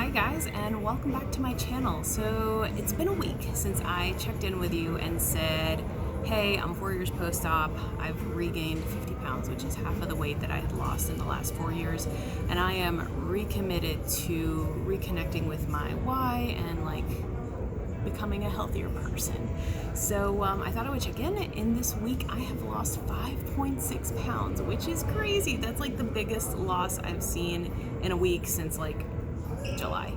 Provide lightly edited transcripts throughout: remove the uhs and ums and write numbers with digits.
Hi guys, and welcome back to my channel. So it's been a week since I checked in with you and said, hey, I'm 4 years post-op. I've regained 50 pounds, which is half of the weight that I had lost in the last 4 years. And I am recommitted to reconnecting with my why and becoming a healthier person. So I thought I would check in. In this week, I have lost 5.6 pounds, which is crazy. That's like the biggest loss I've seen in a week since July.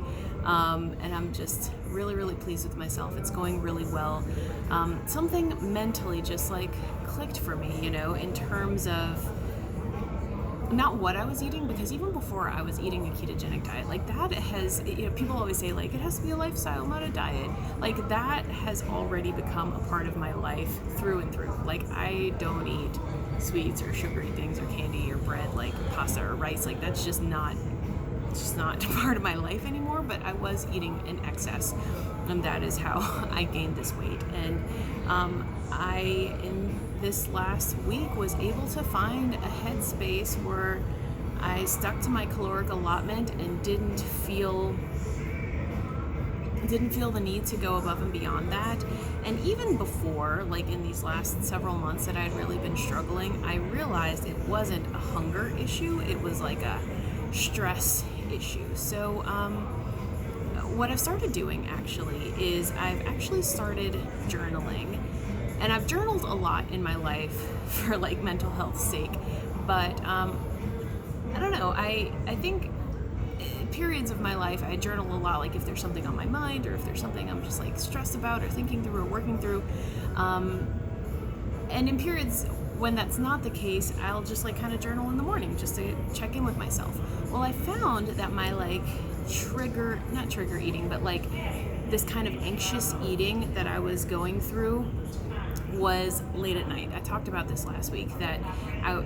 And I'm just really pleased with myself. It's going really well. Something mentally just clicked for me, in terms of not what I was eating, because even before I was eating a ketogenic diet, that has, people always say it has to be a lifestyle, not a diet. That has already become a part of my life through and through. I don't eat sweets or sugary things or candy or bread, like pasta or rice. That's just not part of my life anymore, but I was eating in excess, and that is how I gained this weight. And I, in this last week, was able to find a headspace where I stuck to my caloric allotment and didn't feel the need to go above and beyond that. And even before, in these last several months that I'd really been struggling, I realized it wasn't a hunger issue, it was a stress issue. So what I've started doing actually is I've actually started journaling, and I've journaled a lot in my life for mental health's sake, but I don't know, I think periods of my life I journal a lot, if there's something on my mind or if there's something I'm just stressed about or thinking through or working through, and in periods when that's not the case, I'll just kind of journal in the morning just to check in with myself. Well, I found that my not trigger eating, but this kind of anxious eating that I was going through was late at night. I talked about this last week, that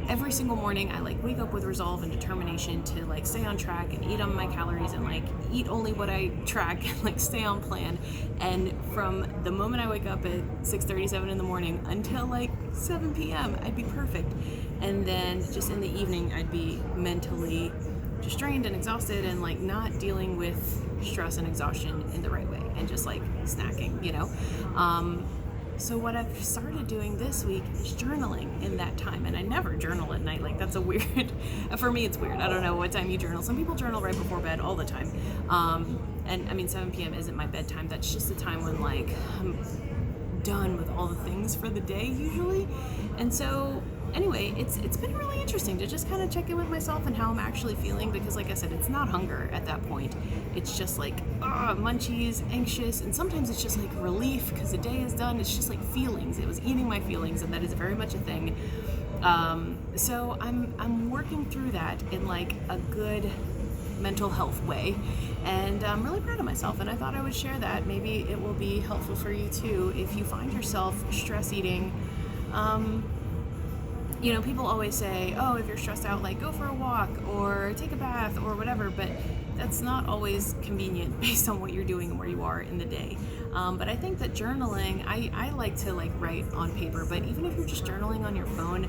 every single morning I wake up with resolve and determination to stay on track and eat on my calories and eat only what I track and stay on plan. And from the moment I wake up at 6:37 in the morning until 7 p.m. I'd be perfect. And then just in the evening I'd be mentally just drained and exhausted and not dealing with stress and exhaustion in the right way and just snacking, So what I've started doing this week is journaling in that time. And I never journal at night. That's a weird, for me it's weird. I don't know what time you journal. Some people journal right before bed all the time. And I mean, 7 p.m. isn't my bedtime. That's just the time when I'm done with all the things for the day usually. And so anyway, it's been really interesting to just kind of check in with myself and how I'm actually feeling, because like I said, it's not hunger at that point. It's just munchies, anxious, and sometimes it's just relief because the day is done. It's just feelings. It was eating my feelings, and that is very much a thing. So I'm working through that in a good mental health way, and I'm really proud of myself, and I thought I would share that. Maybe it will be helpful for you too if you find yourself stress eating. People always say, oh, if you're stressed out, go for a walk or take a bath or whatever, but that's not always convenient based on what you're doing and where you are in the day. But I think that journaling, I like to write on paper, but even if you're just journaling on your phone,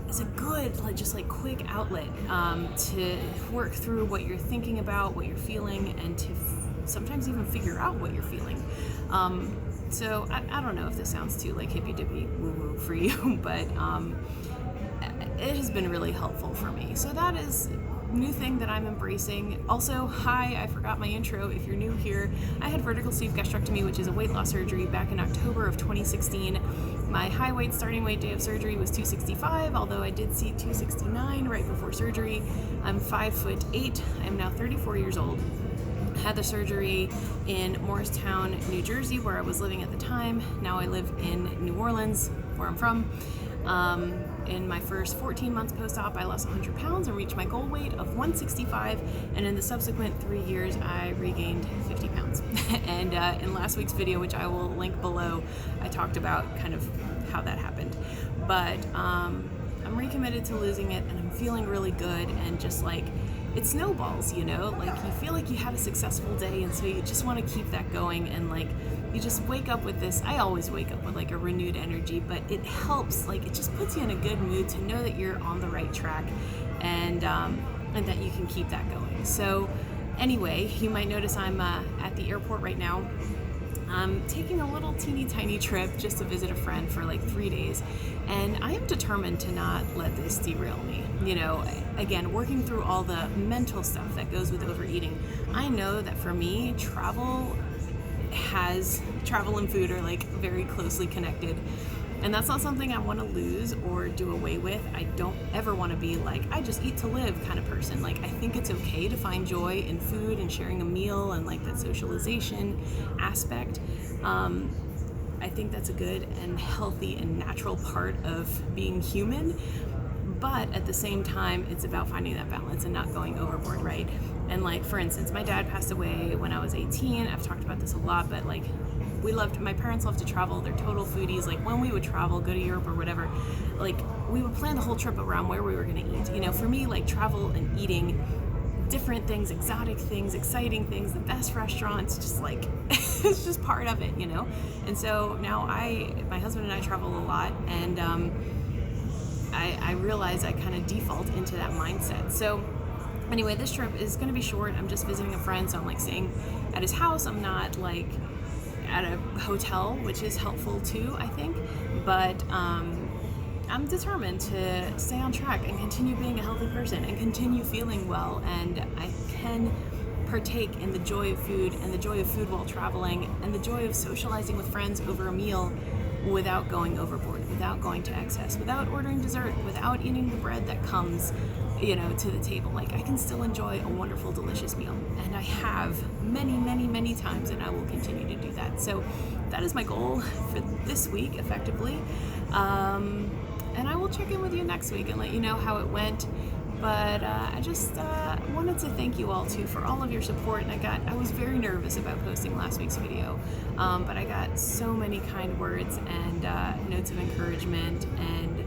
it's a good, quick outlet to work through what you're thinking about, what you're feeling, and to sometimes even figure out what you're feeling. So I don't know if this sounds too hippy-dippy woo-woo for you, but it has been really helpful for me. So that is new thing that I'm embracing. Also, hi, I forgot my intro. If you're new here, I had vertical sleeve gastrectomy, which is a weight loss surgery, back in October of 2016. My high weight starting weight day of surgery was 265, although I did see 269 right before surgery. I'm 5'8". I'm now 34 years old. Had the surgery in Morristown, New Jersey, where I was living at the time. Now I live in New Orleans, where I'm from. In my first 14 months post-op, I lost 100 pounds and reached my goal weight of 165, and in the subsequent 3 years, I regained 50 pounds. And in last week's video, which I will link below, I talked about kind of how that happened. But I'm recommitted to losing it, and I'm feeling really good, and just it snowballs, you feel like you had a successful day, and so you just want to keep that going, and you just wake up with this. I always wake up with a renewed energy, but it helps, it just puts you in a good mood to know that you're on the right track, and that you can keep that going. So Anyway, you might notice I'm at the airport right now. I'm taking a little teeny tiny trip just to visit a friend for like 3 days, and I am determined to not let this derail me. Again, working through all the mental stuff that goes with overeating, I know that for me, travel and food are like very closely connected. And that's not something I want to lose or do away with. I don't ever want to be like, I just eat to live kind of person. Like, I think it's okay to find joy in food and sharing a meal and like that socialization aspect. I think that's a good and healthy and natural part of being human. But at the same time, it's about finding that balance and not going overboard, right? And like, for instance, my dad passed away when I was 18. I've talked about this a lot, but like, my parents loved to travel. They're total foodies. Like, when we would travel, go to Europe or whatever, like, we would plan the whole trip around where we were going to eat. For me, like, travel and eating different things, exotic things, exciting things, the best restaurants, just like, it's just part of it, And so now my husband and I travel a lot, and I realize I kind of default into that mindset. So anyway, this trip is going to be short. I'm just visiting a friend, so I'm like staying at his house. I'm not like at a hotel, which is helpful too, I think. But I'm determined to stay on track and continue being a healthy person and continue feeling well. And I can partake in the joy of food and the joy of food while traveling and the joy of socializing with friends over a meal without going overboard, without going to excess, without ordering dessert, without eating the bread that comes, to the table. Like, I can still enjoy a wonderful, delicious meal. And I have many, many, many times, and I will continue to do that. So that is my goal for this week, effectively. And I will check in with you next week and let you know how it went. But I just wanted to thank you all too for all of your support. And I was very nervous about posting last week's video, but I got so many kind words and notes of encouragement. And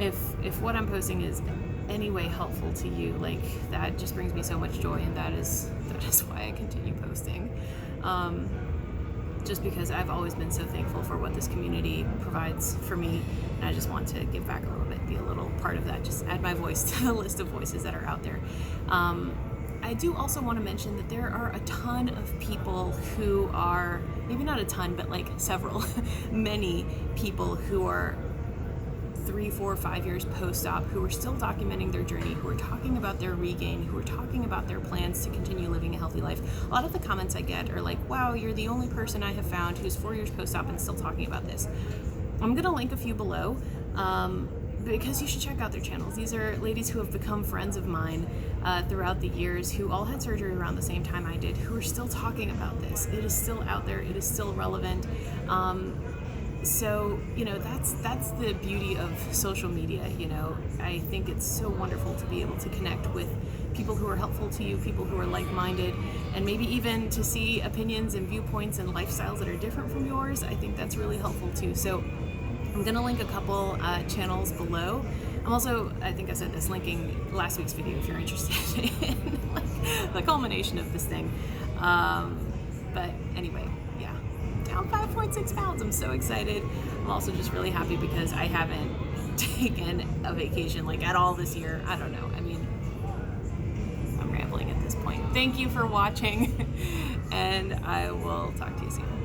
if what I'm posting is any way helpful to you, like, that just brings me so much joy, and that is why I continue posting. Just because I've always been so thankful for what this community provides for me, and I just want to give back a little bit, be a little part of that, just add my voice to the list of voices that are out there. I do also want to mention that there are a ton of people who are, maybe not a ton, but like several, many people who are 3, 4, 5 years post-op who are still documenting their journey, who are talking about their regain, who are talking about their plans to continue living a healthy life. A lot of the comments I get are like, wow, you're the only person I have found who's 4 years post-op and still talking about this. I'm going to link a few below because you should check out their channels. These are ladies who have become friends of mine throughout the years, who all had surgery around the same time I did, who are still talking about this. It is still out there. It is still relevant. So, that's the beauty of social media. I think it's so wonderful to be able to connect with people who are helpful to you, people who are like-minded, and maybe even to see opinions and viewpoints and lifestyles that are different from yours. I think that's really helpful too. So I'm going to link a couple channels below. I'm also, I think I said this, linking last week's video if you're interested in like, the culmination of this thing. But anyway, yeah, down 5.6 pounds. I'm so excited. I'm also just really happy because I haven't taken a vacation like at all this year. I don't know. I mean, I'm rambling at this point. Thank you for watching, and I will talk to you soon.